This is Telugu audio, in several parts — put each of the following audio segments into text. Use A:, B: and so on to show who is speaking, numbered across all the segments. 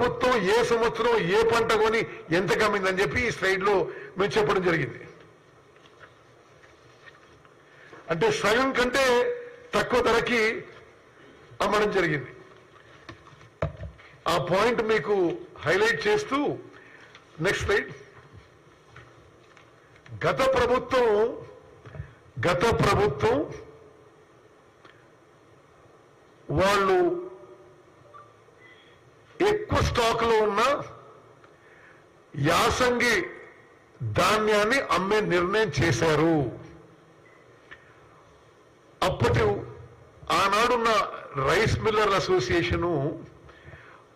A: ప్రభుత్వం ఏ సంవత్సరం ఏ పంట కొని ఎంత కమ్మిందని చెప్పి ఈ స్లైడ్లో మేము చెప్పడం జరిగింది. అంటే సగం కంటే తక్కువ ధరకి అమ్మడం జరిగింది. ఆ పాయింట్ మీకు హైలైట్ చేస్తూ నెక్స్ట్ స్లైడ్. గత ప్రభుత్వం వాళ్ళు ఎక్కువ స్టాక్ లో ఉన్న యాసంగి ధాన్యాన్ని అమ్మే నిర్ణయం చేశారు. ఆనాడున్న రైస్ మిల్లర్ అసోసియేషను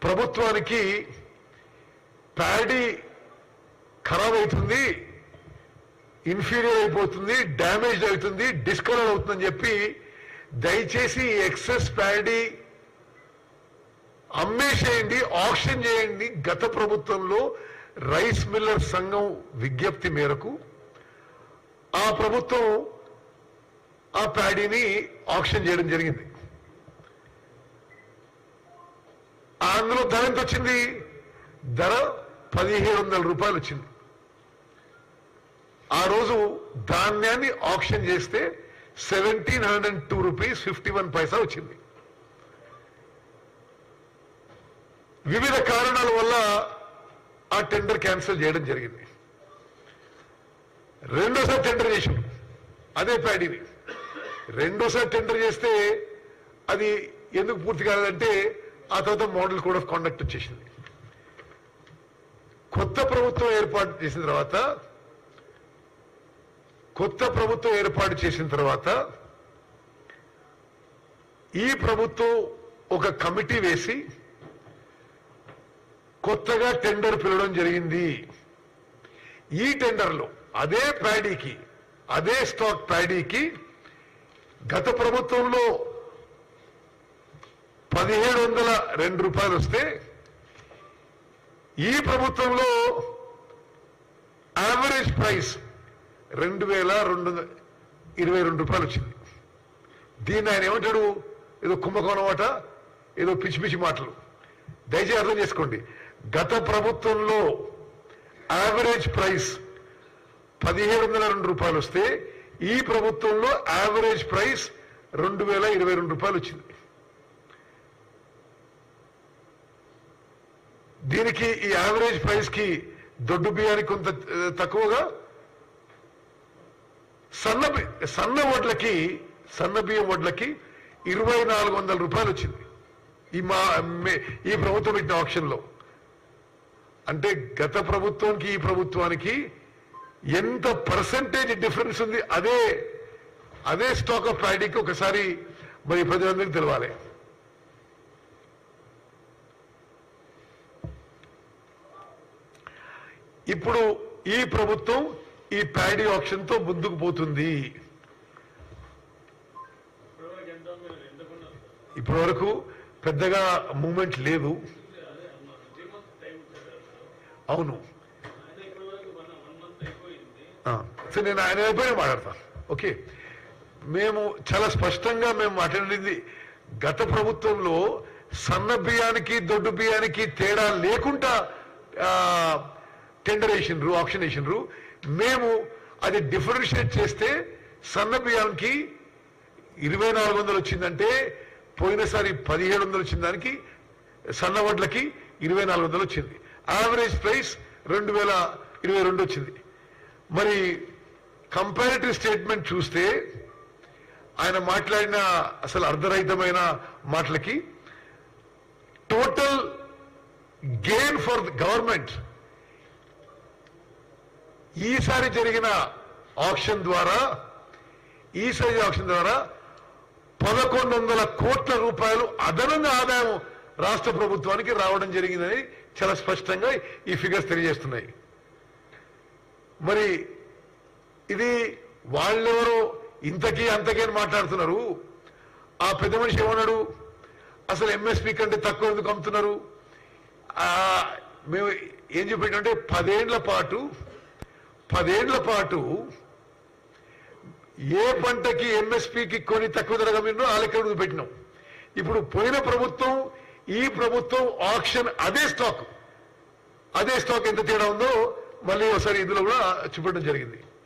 A: ప్రభుత్వానికి ప్యాడీ ఖరాబ్ అవుతుంది, ఇన్ఫీరియర్ అయిపోతుంది, డ్యామేజ్ అవుతుంది, డిస్కలర్ అవుతుందని చెప్పి దయచేసి ఎక్సెస్ ప్యాడీ అమ్మేసేయండి, ఆక్షన్ చేయండి. గత ప్రభుత్వంలో రైస్ మిల్లర్ సంఘం విజ్ఞప్తి మేరకు ఆ ప్రభుత్వం ఆ ప్యాడీని ఆక్షన్ చేయడం జరిగింది. అందులో ధర ఎంత వచ్చింది? ధర 1700 రూపాయలు వచ్చింది. ఆ రోజు ధాన్యాన్ని ఆక్షన్ చేస్తే 1702 రూపీస్ 51 పైసా వచ్చింది. వివిధ కారణాల వల్ల ఆ టెండర్ క్యాన్సిల్ చేయడం జరిగింది. రెండోసారి టెండర్ చేశాం అదే ప్యాడీని. రెండోసారి టెండర్ చేస్తే అది ఎందుకు పూర్తి కాలేదంటే ఆ తర్వాత మోడల్ కోడ్ ఆఫ్ కాండక్ట్ వచ్చేసింది. కొత్త ప్రభుత్వం ఏర్పాటు చేసిన తర్వాత ఈ ప్రభుత్వం ఒక కమిటీ వేసి కొత్తగా టెండర్ పిలవడం జరిగింది. ఈ టెండర్లో అదే ప్యాడీకి, అదే స్టాక్ ప్యాడీకి గత ప్రభుత్వంలో 1702 రూపాయలు వస్తే ఈ ప్రభుత్వంలో యావరేజ్ ప్రైస్ 2222 రూపాయలు వచ్చింది. దీన్ని ఆయన ఏమంటాడు? ఏదో కుంభకోణం అట, ఏదో పిచ్చి పిచ్చి మాటలు. దయచేసి అర్థం చేసుకోండి. గత ప్రభుత్వంలో యావరేజ్ ప్రైస్ 1702 రూపాయలు వస్తే ఈ ప్రభుత్వంలో యావరేజ్ ప్రైస్ 2022 రూపాయలు వచ్చింది. దీనికి ఈ యావరేజ్ ప్రైస్ కి దొడ్డు బియ్యానికి కొంత తక్కువగా, సన్న బియ్యం వడ్లకి 2400 రూపాయలు వచ్చింది ఈ ప్రభుత్వం పెట్టిన ఆప్షన్ లో. అంటే గత ప్రభుత్వానికి ఈ ప్రభుత్వానికి ఎంత పర్సెంటేజ్ డిఫరెన్స్ ఉంది. అదే స్టాక్ ఆఫ్ ప్యాడీకి ఒకసారి మరి ప్రజలందరికీ తెలవాలి. ఇప్పుడు ఈ ప్రభుత్వం ఈ ప్యాడీ ఆప్షన్ తో ముందుకు పోతుంది. ఇప్పటి వరకు పెద్దగా మూమెంట్ లేదు. అవును, నేను ఆయన అయిపోయినా మాట్లాడతా. ఓకే, మేము చాలా స్పష్టంగా మేము మాట్లాడింది గత ప్రభుత్వంలో సన్న బియ్యానికి దొడ్డు బియ్యానికి తేడా లేకుండా టెండర్ వేసిండ్రు, ఆప్షన్ వేసిండ్రు. మేము అది డిఫరెన్షియేట్ చేస్తే సన్న బియ్యానికి 2400 వచ్చిందంటే పోయినసారి 1700 వచ్చిన దానికి సన్న వడ్లకి 2400 వచ్చింది. యావరేజ్ ప్రైస్ 2022 వచ్చింది. మరి కంపారిటివ్ స్టేట్మెంట్ చూస్తే ఆయన మాట్లాడిన అసలు అర్ధరహితమైన మాటలకి total gain for the government ఈసారి జరిగిన ఆప్షన్ ద్వారా 1100 కోట్ల రూపాయలు అదనంగా ఆదాయం రాష్ట్ర ప్రభుత్వానికి రావడం జరిగిందని చాలా స్పష్టంగా ఈ ఫిగర్స్ తెలియజేస్తున్నాయి. మరి ఇది వాళ్ళెవరో ఇంతకీ అంతకీ అని మాట్లాడుతున్నారు. ఆ పెద్ద మనిషి ఏమన్నాడు? అసలు ఎంఎస్పీ కంటే తక్కువ ఎందుకు అమ్ముతున్నారు? మేము ఏం చెప్పామంటే 10 ఏళ్ల పాటు ఏ పంటకి ఎంఎస్పీకి కొని తక్కువ ధర కమ్మినో ఆ లెక్క పెట్టినాం. ఇప్పుడు పోయిన ప్రభుత్వం ఈ ప్రభుత్వం ఆక్షన్ అదే స్టాక్ ఎంత తేడా ఉందో మళ్ళీ ఒకసారి ఇందులో కూడా చూపడం జరిగింది.